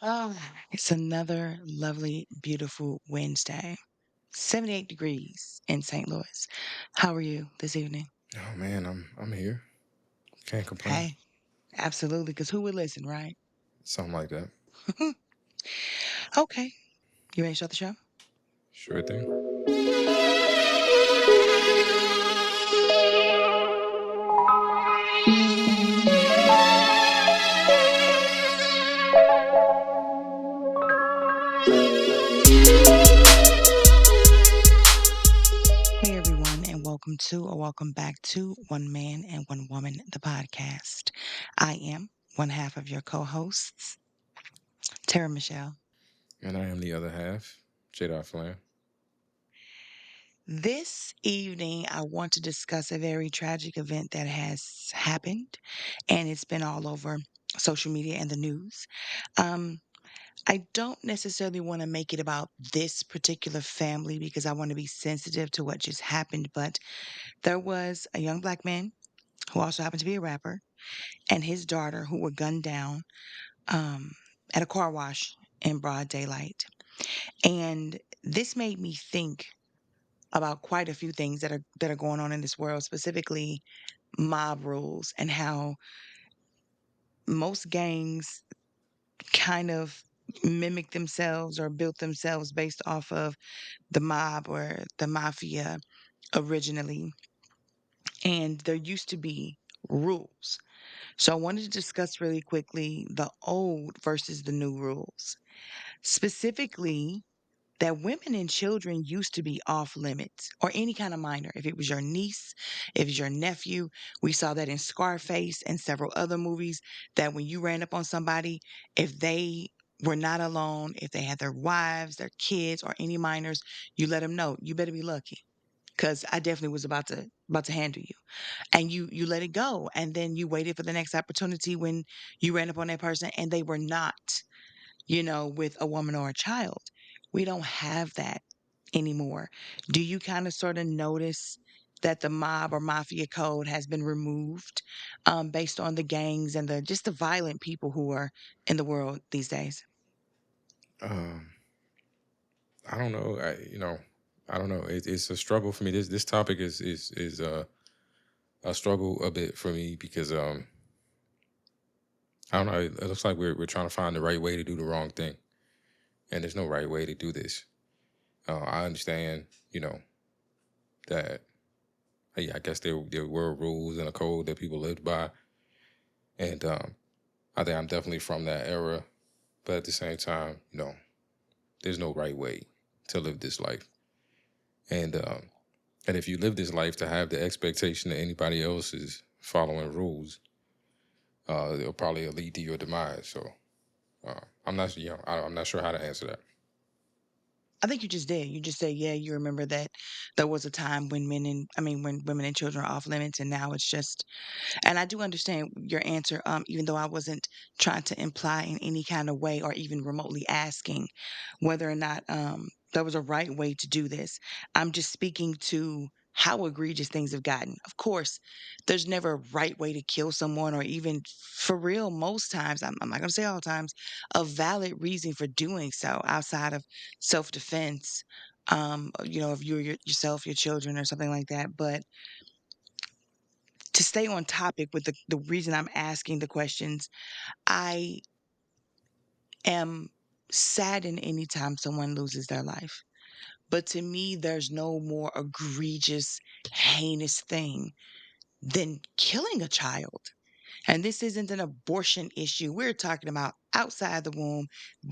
Ah, it's another lovely, beautiful Wednesday. 78 degrees in St. Louis. How are you this evening? Oh man, I'm here. Can't complain. Hey, absolutely, because who would listen, right? Something like that. Okay, you ready to start the show? Sure thing. Hey, everyone, and welcome back to One Man and One Woman, the podcast. I am one half of your co hosts, Tara Michelle. And I am the other half, Flan. This evening, I want to discuss a very tragic event that has happened, and it's been all over social media and the news. Um, I don't necessarily want to make it about this particular family because I want to be sensitive to what just happened, but there was a young black man who also happened to be a rapper and his daughter who were gunned down um, at a car wash in broad daylight. And this made me think about quite a few things that are going on in this world, specifically mob rules and how most gangs kind of mimic themselves or built themselves based off of the mob or the mafia originally. And there used to be rules. So I wanted to discuss really quickly the old versus the new rules. Specifically, that women and children used to be off limits or any kind of minor. If it was your niece, if it's your nephew, we saw that in Scarface and several other movies that when you ran up on somebody, if they were not alone, if they had their wives, their kids, or any minors, you let them know you better be lucky because I definitely was about to handle you, and you let it go, and then you waited for the next opportunity when you ran up on that person and they were not with a woman or a child. We don't have that anymore. Do you kind of sort of notice that the mob or mafia code has been removed based on the gangs and the just the violent people who are in the world these days? Um, I don't know. I don't know. It's a struggle for me. This topic is a struggle a bit for me because I don't know. It looks like we're trying to find the right way to do the wrong thing, and there's no right way to do this. I understand, that yeah, I guess there were rules and a code that people lived by, and I think I'm definitely from that era. But at the same time, there's no right way to live this life. And if you live this life to have the expectation that anybody else is following rules, it'll probably lead to your demise. So I'm not, I'm not sure how to answer that. I think you just did. You just said, yeah, you remember that there was a time when when women and children are off limits, and now it's just. And I do understand your answer, even though I wasn't trying to imply in any kind of way or even remotely asking whether or not there was a right way to do this. I'm just speaking to how egregious things have gotten. Of course, there's never a right way to kill someone, or even for real, most times, I'm not going to say all times, a valid reason for doing so outside of self defense. If yourself, your children, or something like that. But to stay on topic with the reason I'm asking the questions, I am saddened anytime someone loses their life. But to me, there's no more egregious, heinous thing than killing a child. And this isn't an abortion issue. We're talking about outside the womb,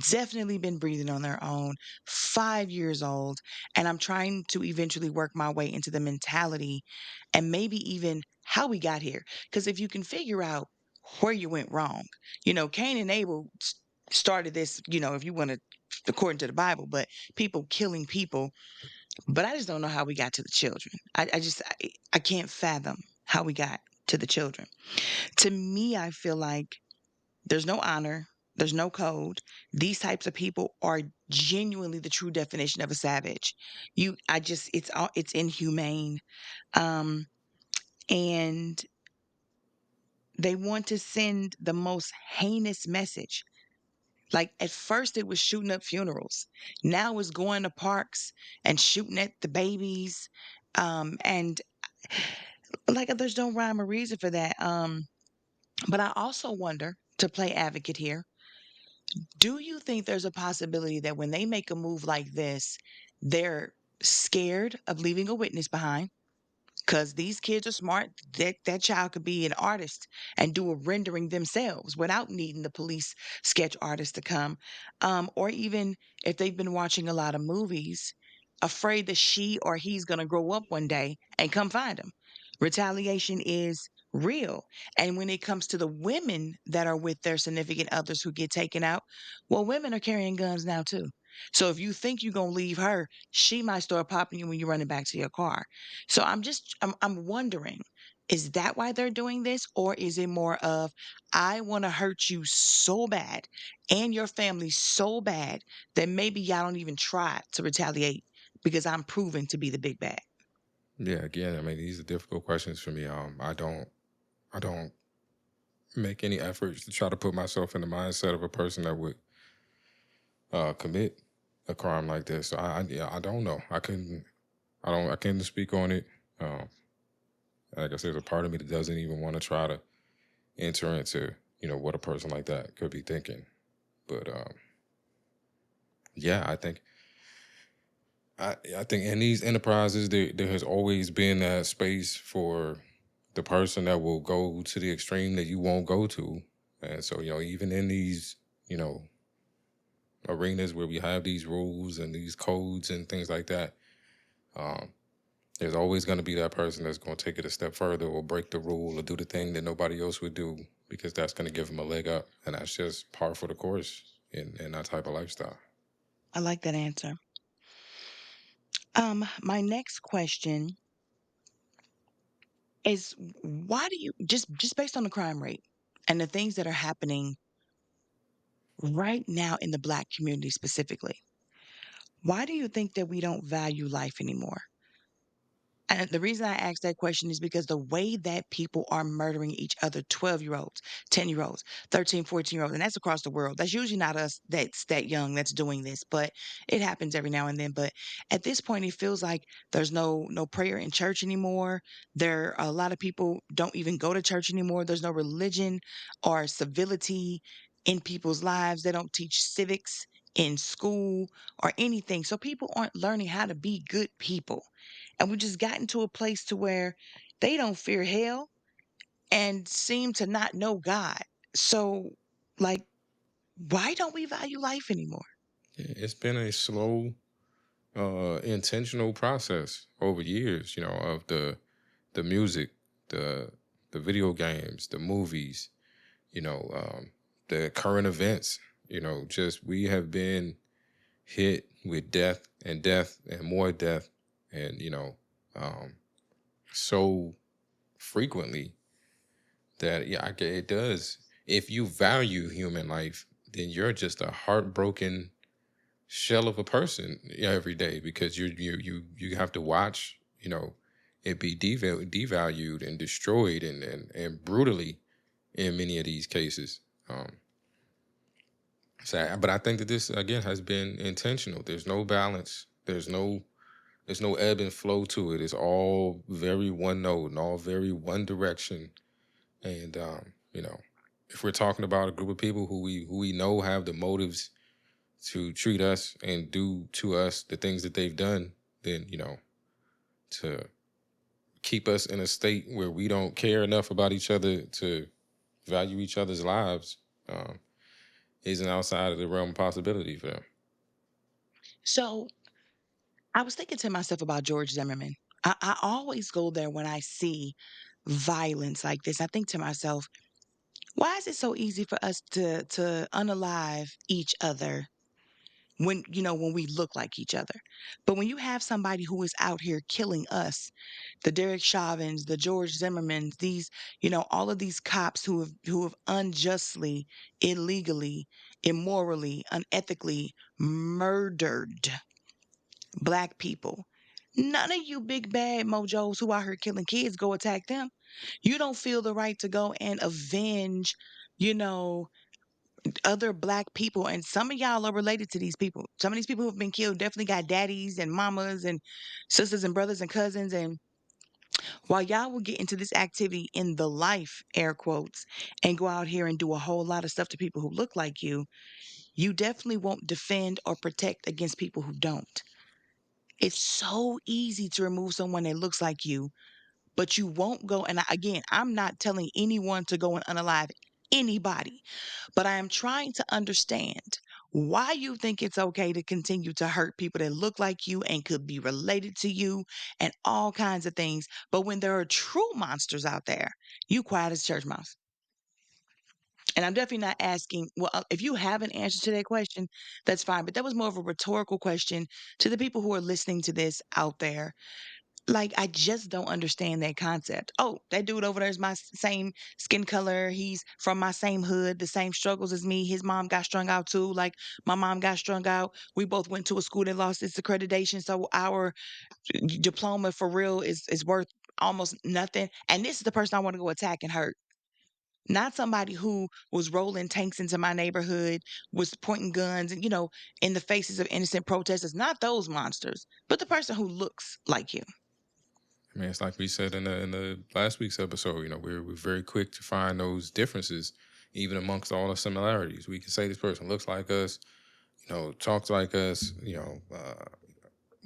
definitely been breathing on their own, 5 years old. And I'm trying to eventually work my way into the mentality and maybe even how we got here. Because if you can figure out where you went wrong, Cain and Abel started this, if you want to, according to the Bible, but people killing people. But I just don't know how we got to the children. I can't fathom how we got to the children. To me, I feel like there's no honor, there's no code. These types of people are genuinely the true definition of a savage. It's inhumane. Um, and they want to send the most heinous message. Like at first it was shooting up funerals. Now it's going to parks and shooting at the babies. And like there's no rhyme or reason for that. But I also wonder, to play advocate here, do you think there's a possibility that when they make a move like this, they're scared of leaving a witness behind? Because these kids are smart. That child could be an artist and do a rendering themselves without needing the police sketch artist to come. Or even if they've been watching a lot of movies, afraid that she or he's going to grow up one day and come find them. Retaliation is real. And when it comes to the women that are with their significant others who get taken out, well, women are carrying guns now too. So if you think you're going to leave her, she might start popping you when you're running back to your car. So I'm wondering, is that why they're doing this? Or is it more of, I want to hurt you so bad and your family so bad that maybe y'all don't even try to retaliate because I'm proven to be the big bad? Yeah, again, I mean, these are difficult questions for me. I don't make any efforts to try to put myself in the mindset of a person that would commit a crime like this. So yeah, I don't know. I can't speak on it. Um, I guess there's a part of me that doesn't even want to try to enter into, what a person like that could be thinking. But yeah, I think in these enterprises there has always been that space for the person that will go to the extreme that you won't go to. And so, even in these, you know, arenas where we have these rules and these codes and things like that, um, there's always going to be that person that's going to take it a step further or break the rule or do the thing that nobody else would do because that's going to give them a leg up. And that's just par for the course in that type of lifestyle. I like that answer. My next question is, why do you, just based on the crime rate and the things that are happening right now in the Black community specifically, why do you think that we don't value life anymore? And the reason I ask that question is because the way that people are murdering each other, 12-year-olds, 10-year-olds, 13, 14-year-olds, and that's across the world. That's usually not us that's that young that's doing this, but it happens every now and then. But at this point, it feels like there's no prayer in church anymore. There a lot of people don't even go to church anymore. There's no religion or civility in people's lives. They don't teach civics in school or anything. So people aren't learning how to be good people. And we just gotten to a place to where they don't fear hell and seem to not know God. So, like, why don't we value life anymore? Yeah, it's been a slow, intentional process over years, of the music, the the video games, the movies, the current events. Just we have been hit with death and more death, and um, so frequently that yeah, it does. If you value human life, then you're just a heartbroken shell of a person every day because you have to watch it be devalued and destroyed and brutally in many of these cases. But I think that this again has been intentional. There's no balance. There's no ebb and flow to it. It's all very one note and all very one direction. And if we're talking about a group of people who we know have the motives to treat us and do to us the things that they've done, then to keep us in a state where we don't care enough about each other to value each other's lives um, isn't outside of the realm of possibility for them. So, I was thinking to myself about George Zimmerman. I always go there when I see violence like this. I think to myself, why is it so easy for us to unalive each other when we look like each other? But when you have somebody who is out here killing us, the Derek Chauvins, the George Zimmermans, all of these cops who have unjustly, illegally, immorally, unethically murdered Black people. None of you big bad mojos who out here killing kids go attack them. You don't feel the right to go and avenge, you know, other black people, and some of y'all are related to these people. Some of these people who have been killed definitely got daddies and mamas and sisters and brothers and cousins. And while y'all will get into this activity in the life, air quotes, and go out here and do a whole lot of stuff to people who look like you definitely won't defend or protect against people who don't. It's so easy to remove someone that looks like you, but you won't go. And again, I'm not telling anyone to go and unalive anybody, but I am trying to understand why you think it's okay to continue to hurt people that look like you and could be related to you and all kinds of things. But when there are true monsters out there, you quiet as a church mouse. And I'm definitely not asking, well, if you have an answer to that question, that's fine. But that was more of a rhetorical question to the people who are listening to this out there. Like, I just don't understand that concept. Oh, that dude over there is my same skin color. He's from my same hood, the same struggles as me. His mom got strung out too. Like, my mom got strung out. We both went to a school that lost its accreditation. So our diploma for real is worth almost nothing. And this is the person I want to go attack and hurt. Not somebody who was rolling tanks into my neighborhood, was pointing guns and, in the faces of innocent protesters. Not those monsters, but the person who looks like you. I mean, it's like we said in the last week's episode. We're very quick to find those differences, even amongst all the similarities. We can say this person looks like us, talks like us,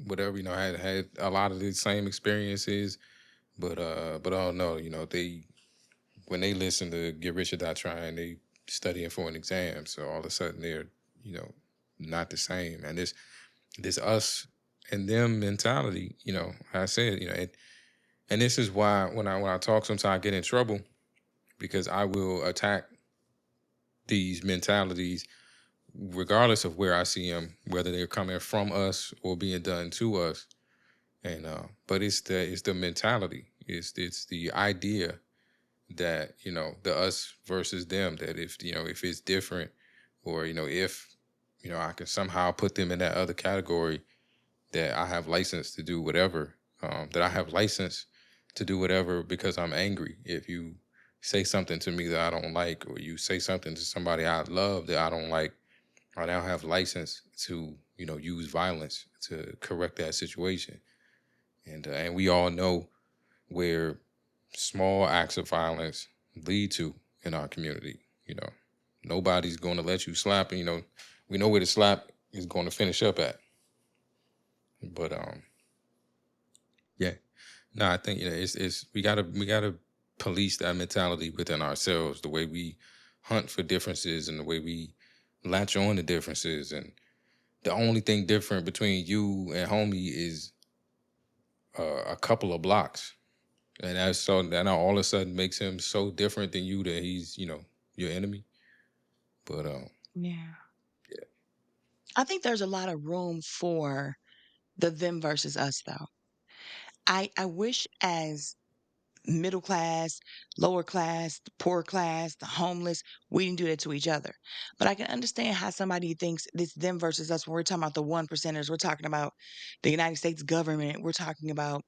whatever. Had a lot of the same experiences, but oh no, they when they listen to Get Rich or Die Trying, they studying for an exam. So all of a sudden they're you know not the same, and this us and them mentality. I said, and this is why when I talk, sometimes I get in trouble because I will attack these mentalities regardless of where I see them, whether they're coming from us or being done to us. And but it's the mentality. It's the idea that the us versus them. That if it's different, or if I can somehow put them in that other category, that I have license to do whatever. That I have license to do whatever because I'm angry. If you say something to me that I don't like, or you say something to somebody I love that I don't like, I now have license to use violence to correct that situation. And we all know where small acts of violence lead to in our community. Nobody's going to let you slap. And, we know where the slap is going to finish up at. But yeah, no, I think it's we gotta police that mentality within ourselves. The way we hunt for differences and the way we latch on to differences. And the only thing different between you and homie is a couple of blocks. And that now all of a sudden makes him so different than you that he's your enemy. But Yeah. yeah, I think there's a lot of room for the them versus us, though. I wish as middle class, lower class, the poor class, the homeless, we didn't do that to each other. But I can understand how somebody thinks this them versus us when we're talking about the one percenters. We're talking about the United States government. We're talking about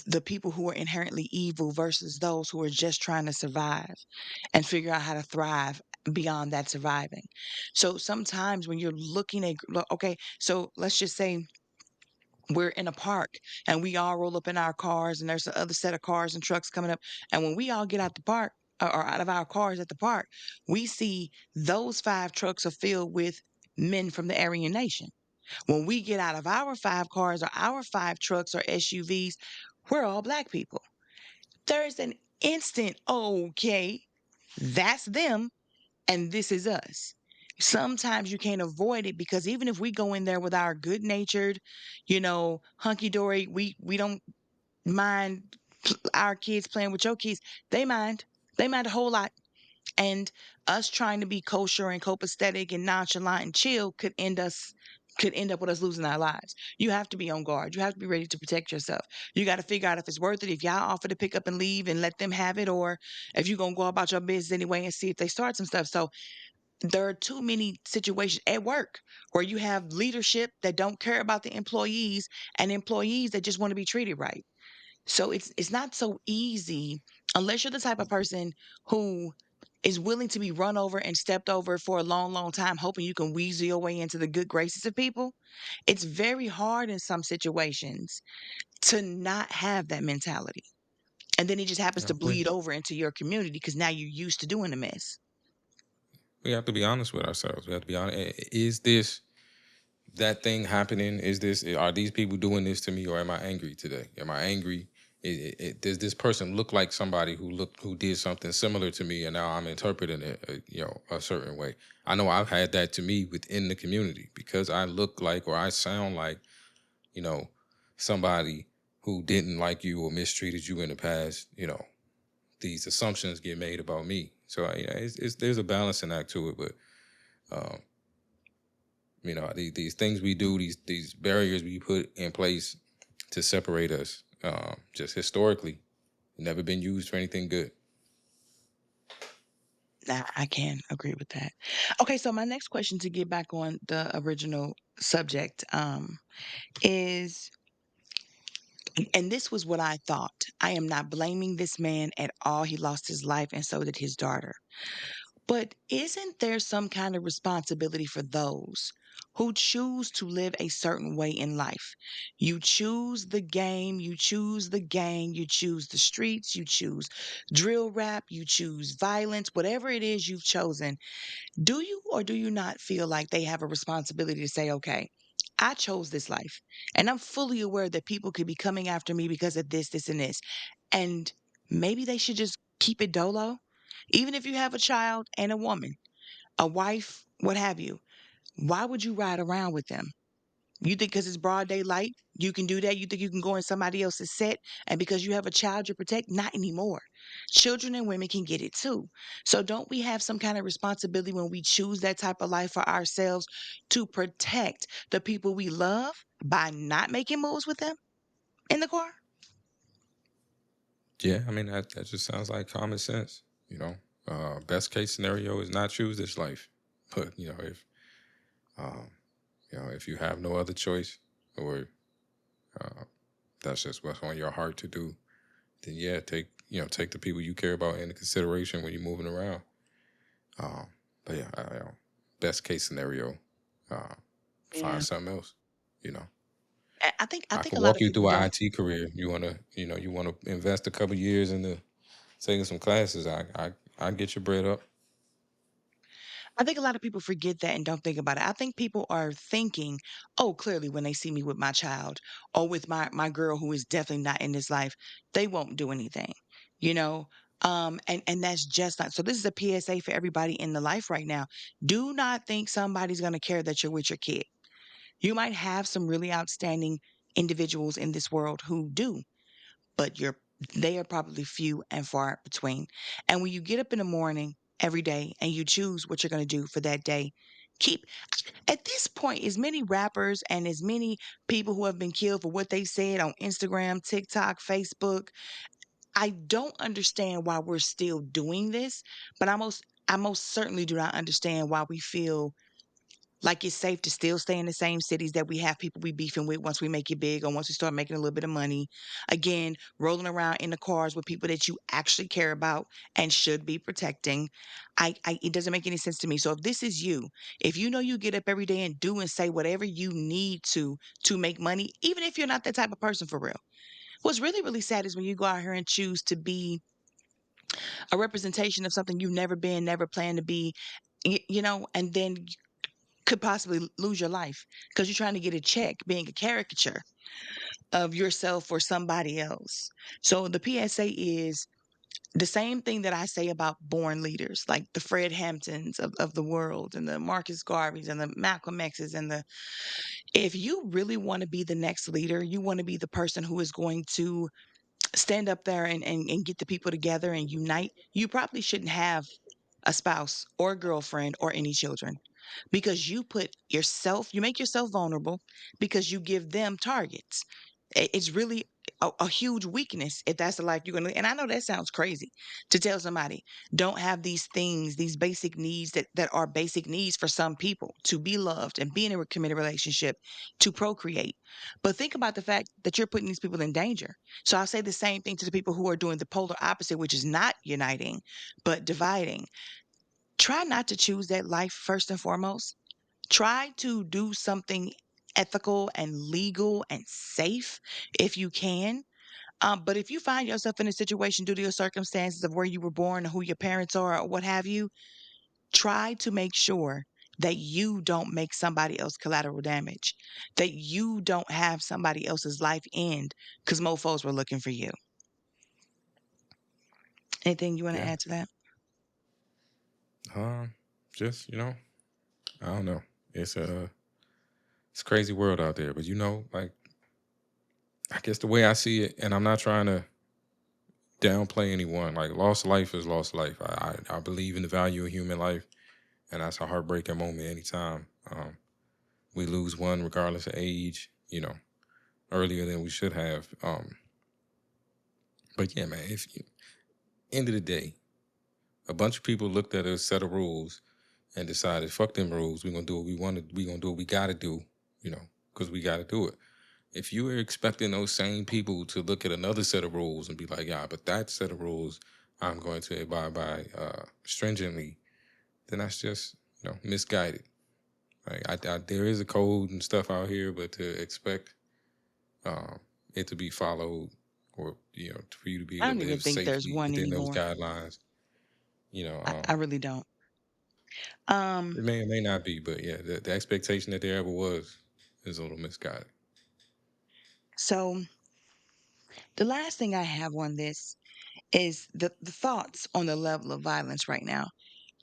the people who are inherently evil versus those who are just trying to survive and figure out how to thrive beyond that surviving. So sometimes when you're looking at, okay, so let's just say we're in a park and we all roll up in our cars and there's the other set of cars and trucks coming up. And when we all get out the park or out of our cars at the park, we see those 5 trucks are filled with men from the Aryan Nation. When we get out of our 5 cars or our 5 trucks or SUVs, we're all black people. There's an instant, okay, that's them and this is us. Sometimes you can't avoid it because even if we go in there with our good natured, hunky dory, we don't mind our kids playing with your kids. They mind. They mind a whole lot. And us trying to be kosher and copacetic and nonchalant and chill could end up with us losing our lives. You have to be on guard. You have to be ready to protect yourself. You got to figure out if it's worth it, if y'all offer to pick up and leave and let them have it, or if you're gonna go about your business anyway and see if they start some stuff. So there are too many situations at work where you have leadership that don't care about the employees and employees that just want to be treated right. So it's not so easy unless you're the type of person who is willing to be run over and stepped over for a long, long time, hoping you can weasel your way into the good graces of people, it's very hard in some situations to not have that mentality. And then it just happens Yeah, to bleed over into your community because now you're used to doing the mess. we have to be honest with ourselves. We have to be honest. Is this that thing happening? Is this are these people doing this to me, or am I angry today? Am I angry? Does this person look like somebody who did something similar to me, and now I'm interpreting it, a certain way? I know I've had that to me within the community because I look like or I sound like you know somebody who didn't like you or mistreated you in the past. These assumptions get made about me. So yeah, it's there's a balancing act to it, but um, these things we do, these barriers we put in place to separate us, just historically, never been used for anything good. Nah, I can agree with that. Okay, so my next question to get back on the original subject is, and this was what I thought. I am not blaming this man at all. He lost his life, and so did his daughter. But isn't there some kind of responsibility for those who choose to live a certain way in life? You choose the game, you choose the gang, you choose the streets, you choose drill rap, you choose violence, whatever it is you've chosen. Do you or do you not feel like they have a responsibility to say, okay, I chose this life and I'm fully aware that people could be coming after me because of this, this, and this. And maybe they should just keep it dolo? Even if you have a child and a woman, a wife, what have you, why would you ride around with them? You think because it's broad daylight, you can do that? You think you can go in somebody else's set and because you have a child you protect? Not anymore. Children and women can get it too. So don't we have some kind of responsibility when we choose that type of life for ourselves to protect the people we love by not making moves with them in the car? Yeah, I mean that just sounds like common sense. Best case scenario is not choose this life, but um, if you have no other choice, or uh, that's just what's on your heart to do, then yeah, take the people you care about into consideration when you're moving around. Um, but yeah, best case scenario, uh, find Yeah. something else. You know, I I think could a lot walk of you people through an don't. IT career. You wanna invest a couple years into taking some classes. I get your bread up. I think a lot of people forget that and don't think about it. I think people are thinking, "Oh, clearly when they see me with my child or with my girl who is definitely not in this life, they won't do anything." You know? And that's just not, so this is a PSA for everybody in the life right now. Do not think somebody's going to care that you're with your kid. You might have some really outstanding individuals in this world who do, but they are probably few and far between. And when you get up in the morning every day and you choose what you're going to do for that day, keep at this point, as many rappers and as many people who have been killed for what they said on Instagram, TikTok, Facebook, I don't understand why we're still doing this, but I most certainly do not understand why we feel like it's safe to still stay in the same cities that we have people we beefing with once we make it big or once we start making a little bit of money. Again, rolling around in the cars with people that you actually care about and should be protecting. It doesn't make any sense to me. So if this is you, if you know you get up every day and do and say whatever you need to make money, even if you're not that type of person for real. What's really, really sad is when you go out here and choose to be a representation of something you've never been, never planned to be, and then could possibly lose your life because you're trying to get a check being a caricature of yourself or somebody else. So the PSA is the same thing that I say about born leaders, like the Fred Hamptons of the world and the Marcus Garveys and the Malcolm X's and the if you really want to be the next leader, you want to be the person who is going to stand up there and get the people together and unite, you probably shouldn't have a spouse or a girlfriend or any children because you make yourself vulnerable because you give them targets. It's really a huge weakness if that's the life you're gonna. And I know that sounds crazy to tell somebody don't have these things, these basic needs that are basic needs for some people to be loved and be in a committed relationship, to procreate. But think about the fact that you're putting these people in danger. So I'll say the same thing to the people who are doing the polar opposite, which is not uniting, but dividing. Try not to choose that life first and foremost. Try to do something ethical and legal and safe if you can. But if you find yourself in a situation due to your circumstances of where you were born, or who your parents are, or what have you, try to make sure that you don't make somebody else collateral damage, that you don't have somebody else's life end because mofos were looking for you. Anything you want to Yeah. add to that? Um, just I don't know. It's a it's a crazy world out there, but like I guess the way I see it, and I'm not trying to downplay anyone. Like lost life is lost life. I believe in the value of human life, and that's a heartbreaking moment anytime we lose one, regardless of age. Earlier than we should have. But yeah, man. If end of the day, a bunch of people looked at a set of rules and decided, "Fuck them rules. We're gonna do what we want to. We're gonna do what we gotta do." Because we gotta do it. If you were expecting those same people to look at another set of rules and be like, "Yeah, but that set of rules I'm going to abide by stringently," then that's just misguided. There is a code and stuff out here, but to expect um, it to be followed, or for you to be I able don't to even live think there's safely one within those anymore. guidelines, you know, I um, really don't. Um, it may or may not be, but yeah, the expectation that there ever was is a little misguided. so the last thing I have on this is the thoughts on the level of violence right now.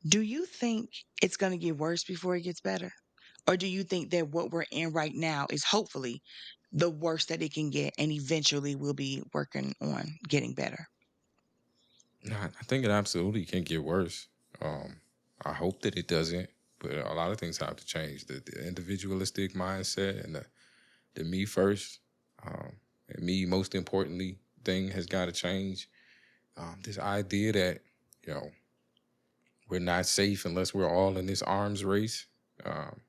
Do you think it's going to get worse before it gets better? Or do you think that what we're in right now is hopefully the worst that it can get and eventually we'll be working on getting better? No, I think it absolutely can get worse. Um, I hope that it doesn't, but a lot of things have to change. The individualistic mindset and the me first, and me most importantly thing has got to change. This idea that you know we're not safe unless we're all in this arms race. Um,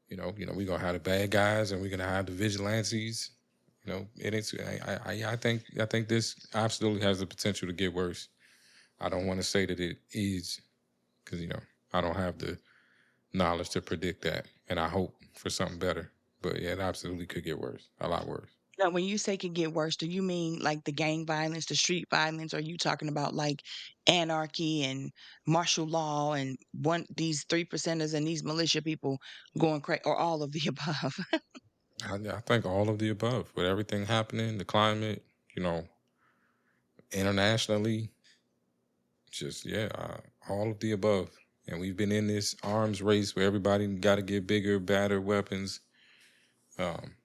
we're gonna have the bad guys and we're gonna have the vigilantes. And I think this absolutely has the potential to get worse. I don't want to say that it is because I don't have the knowledge to predict that, and I hope for something better. But yeah, it absolutely could get worse, a lot worse. Now, when you say could get worse, do you mean like the gang violence, the street violence? Or are you talking about like anarchy and martial law and these three percenters and these militia people going crazy, or all of the above? I think all of the above, with everything happening, the climate, you know, internationally, just yeah, all of the above. And we've been in this arms race where everybody got to get bigger, badder weapons. Um,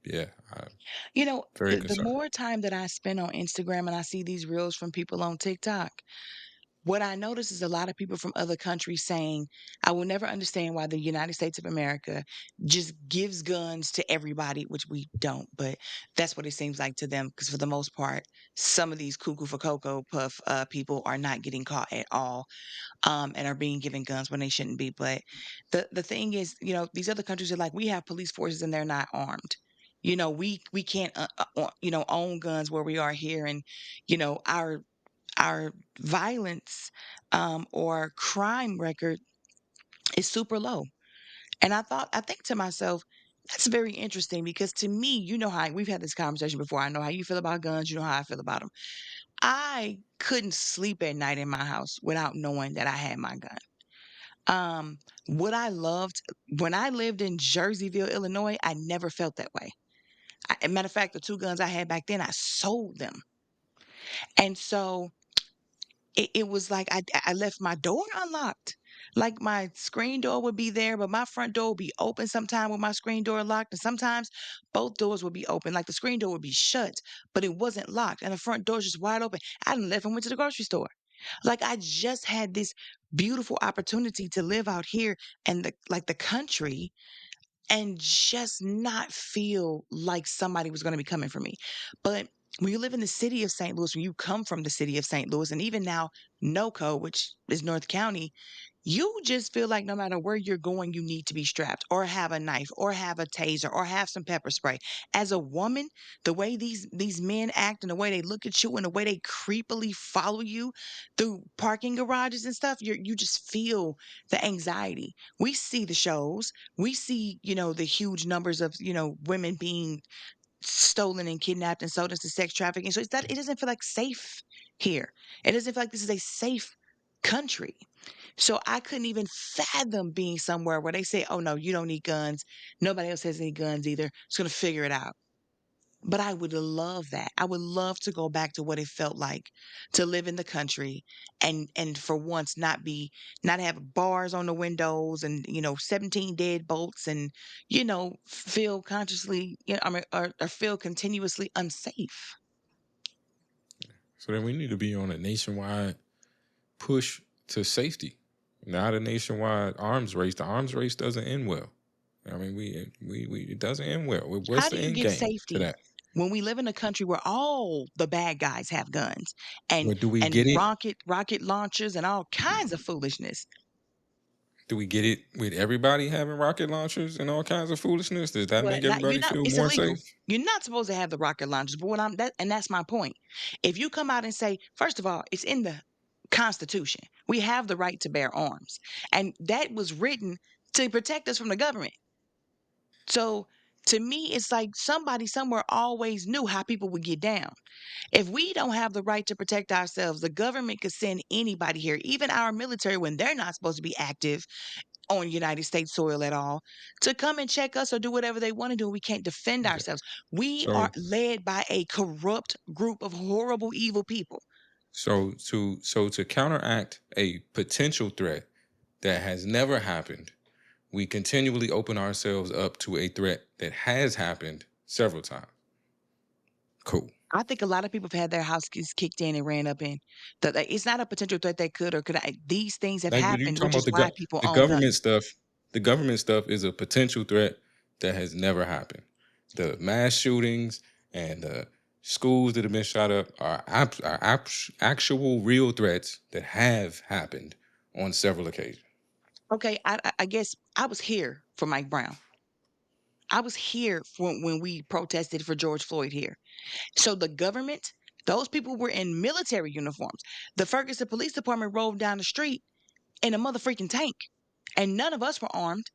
yeah, I'm You know, very the concerned. more time that I spend on Instagram and I see these reels from people on TikTok, what I notice is a lot of people from other countries saying, I will never understand why the United States of America just gives guns to everybody, which we don't, but that's what it seems like to them. Because for the most part, some of these cuckoo for Cocoa Puff people are not getting caught at all, and are being given guns when they shouldn't be. But the thing is, these other countries are like, we have police forces and they're not armed. We can't own guns where we are here, and our violence or crime record is super low. And I think to myself, that's very interesting because to me, how we've had this conversation before. I know how you feel about guns, you know how I feel about them. I couldn't sleep at night in my house without knowing that I had my gun. Um, what I loved when I lived in Jerseyville, Illinois, I never felt that way. Matter of fact, the two guns I had back then, I sold them. And so it was like I left my door unlocked. Like my screen door would be there, but my front door would be open sometime with my screen door locked. And sometimes both doors would be open. Like the screen door would be shut, but it wasn't locked. And the front door's just wide open. I done left and went to the grocery store. Like I just had this beautiful opportunity to live out here and the country and just not feel like somebody was gonna be coming for me. But when you live in the city of St. Louis, when you come from the city of St. Louis, and even now NoCo, which is North County, you just feel like no matter where you're going, you need to be strapped or have a knife or have a taser or have some pepper spray. As a woman, the way these men act and the way they look at you and the way they creepily follow you through parking garages and stuff, you just feel the anxiety. We see the shows. We see, the huge numbers of, women being stolen and kidnapped and sold into sex trafficking. So it doesn't feel like safe here. It doesn't feel like this is a safe country. So I couldn't even fathom being somewhere where they say, "Oh no, you don't need guns. Nobody else has any guns either. Just gonna figure it out." But I would love that. I would love to go back to what it felt like to live in the country and for once not have bars on the windows and 17 dead bolts and feel consciously I mean or feel continuously unsafe. So then we need to be on a nationwide push to safety, not a nationwide arms race. The arms race doesn't end well. I mean, we it doesn't end well. What's How do the you end get game to safety that? when we live in a country where all the bad guys have guns and But do we and get it? rocket launchers and all kinds of foolishness? Do we get it with everybody having rocket launchers and all kinds of foolishness? Does that Well, make not you're everybody not feel it's more illegal. safe? You're not supposed to have the rocket launchers, but that's my point. If you come out and say, first of all, it's in the Constitution. We have the right to bear arms. And that was written to protect us from the government. So to me, it's like somebody somewhere always knew how people would get down. If we don't have the right to protect ourselves, the government could send anybody here, even our military, when they're not supposed to be active on United States soil at all, to come and check us or do whatever they want to do. We can't defend Okay. ourselves. We are So led by a corrupt group of horrible, evil people. to counteract a potential threat that has never happened, we continually open ourselves up to a threat that has happened several times. Cool. I think a lot of people have had their house keys kicked in and ran up in. It's not a potential threat that could or could. These things have Now you happened, talking which about is why people the own government guns. stuff. The government stuff is a potential threat that has never happened. The mass shootings and the schools that have been shot up actual real threats that have happened on several occasions. Okay, I guess I was here for Mike Brown. I was here for when we protested for George Floyd here. So the government, those people were in military uniforms. The Ferguson Police Department rolled down the street in a motherfucking tank, and none of us were armed.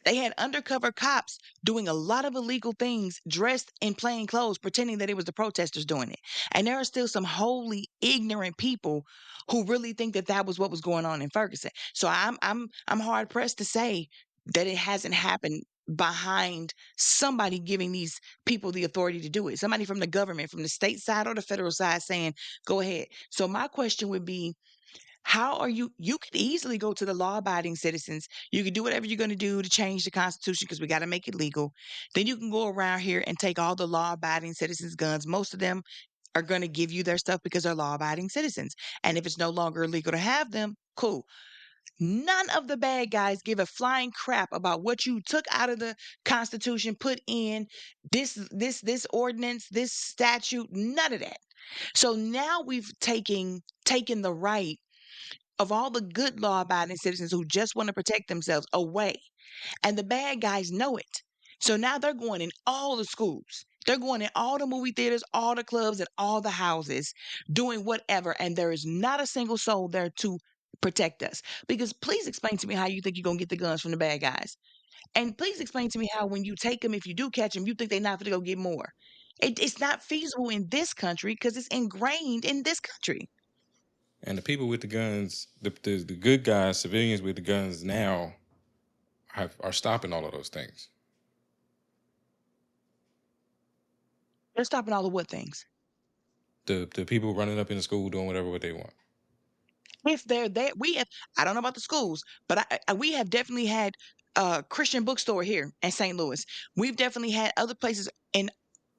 They had undercover cops doing a lot of illegal things, dressed in plain clothes, pretending that it was the protesters doing it. And there are still some wholly ignorant people who really think that that was what was going on in Ferguson. So I'm hard pressed to say that it hasn't happened behind somebody giving these people the authority to do it. Somebody from the government, from the state side or the federal side, saying, "Go ahead." So my question would be, how are you could easily go to the law-abiding citizens. You can do whatever you're gonna do to change the Constitution because we gotta make it legal. Then you can go around here and take all the law-abiding citizens' guns. Most of them are gonna give you their stuff because they're law-abiding citizens. And if it's no longer illegal to have them, cool. None of the bad guys give a flying crap about what you took out of the Constitution, put in this ordinance, this statute, none of that. So now we've taken the right of all the good law abiding citizens who just want to protect themselves away. And the bad guys know it. So now they're going in all the schools. They're going in all the movie theaters, all the clubs, and all the houses, doing whatever. And there is not a single soul there to protect us. Because please explain to me how you think you're going to get the guns from the bad guys. And please explain to me how when you take them, if you do catch them, you think they're not going to go get more. It's not feasible in this country because it's ingrained in this country. And the people with the guns, the good guys, civilians with the guns now are stopping all of those things. They're stopping all the what things. The people running up in the school doing whatever what they want. If they're there, we have. I don't know about the schools, but we have definitely had a Christian bookstore here in St. Louis. We've definitely had other places in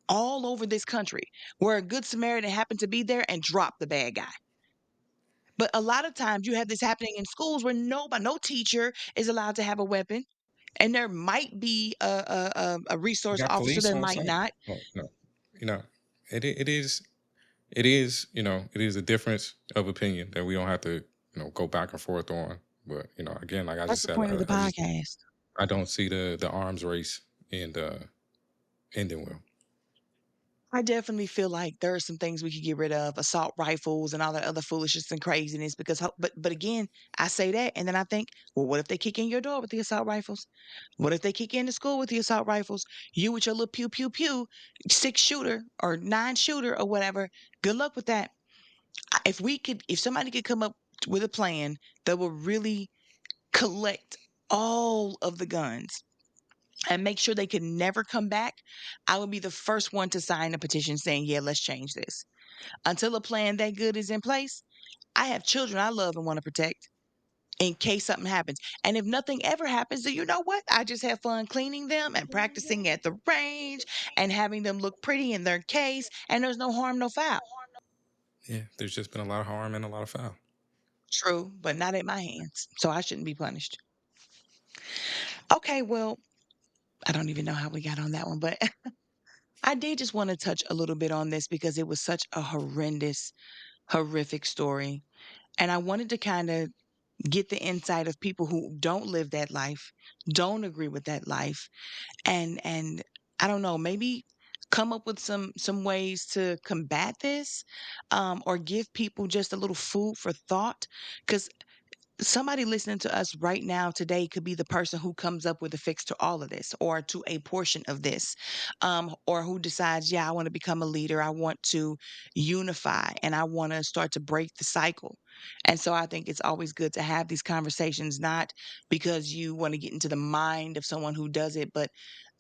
all over this country where a good Samaritan happened to be there and dropped the bad guy. But a lot of times you have this happening in schools where no teacher is allowed to have a weapon. And there might be a You resource got officer, police there on might site. not. No, no, you know, it is it is, it is a difference of opinion that we don't have to, go back and forth on. But again, like I That's just the said, point of the podcast. I don't see the arms race and ending well. I definitely feel like there are some things we could get rid of, assault rifles and all that other foolishness and craziness. Because, but again, I say that, and then I think, well, what if they kick in your door with the assault rifles? What if they kick in the school with the assault rifles? You with your little pew pew pew, 6 shooter or 9 shooter or whatever. Good luck with that. If somebody could come up with a plan that will really collect all of the guns and make sure they could never come back, I would be the first one to sign a petition saying, yeah, let's change this. Until a plan that good is in place, I have children I love and want to protect in case something happens. And if nothing ever happens, then you know what? I just have fun cleaning them and practicing at the range and having them look pretty in their case. And there's no harm, no foul. Yeah, there's just been a lot of harm and a lot of foul. True, but not at my hands. So I shouldn't be punished. Okay, well, I don't even know how we got on that one, but I did just want to touch a little bit on this because it was such a horrendous, horrific story. And I wanted to kind of get the insight of people who don't live that life, don't agree with that life, and I don't know, maybe come up with some ways to combat this, or give people just a little food for thought. Because somebody listening to us right now today could be the person who comes up with a fix to all of this or to a portion of this, or who decides, yeah, I want to become a leader, I want to unify, and I want to start to break the cycle. And so I think it's always good to have these conversations, not because you want to get into the mind of someone who does it, but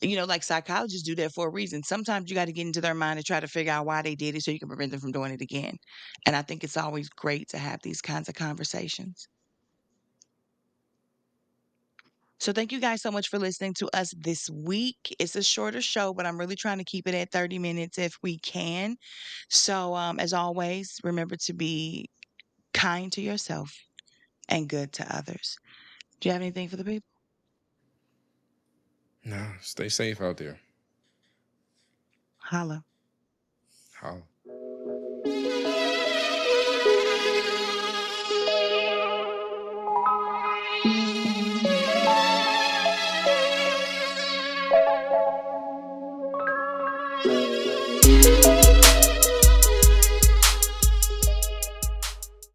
like psychologists do that for a reason. Sometimes you got to get into their mind and try to figure out why they did it so you can prevent them from doing it again. And I think it's always great to have these kinds of conversations. So thank you guys so much for listening to us this week. It's a shorter show, but I'm really trying to keep it at 30 minutes if we can. So as always, remember to be kind to yourself and good to others. Do you have anything for the people? Nah, stay safe out there. Holla. How?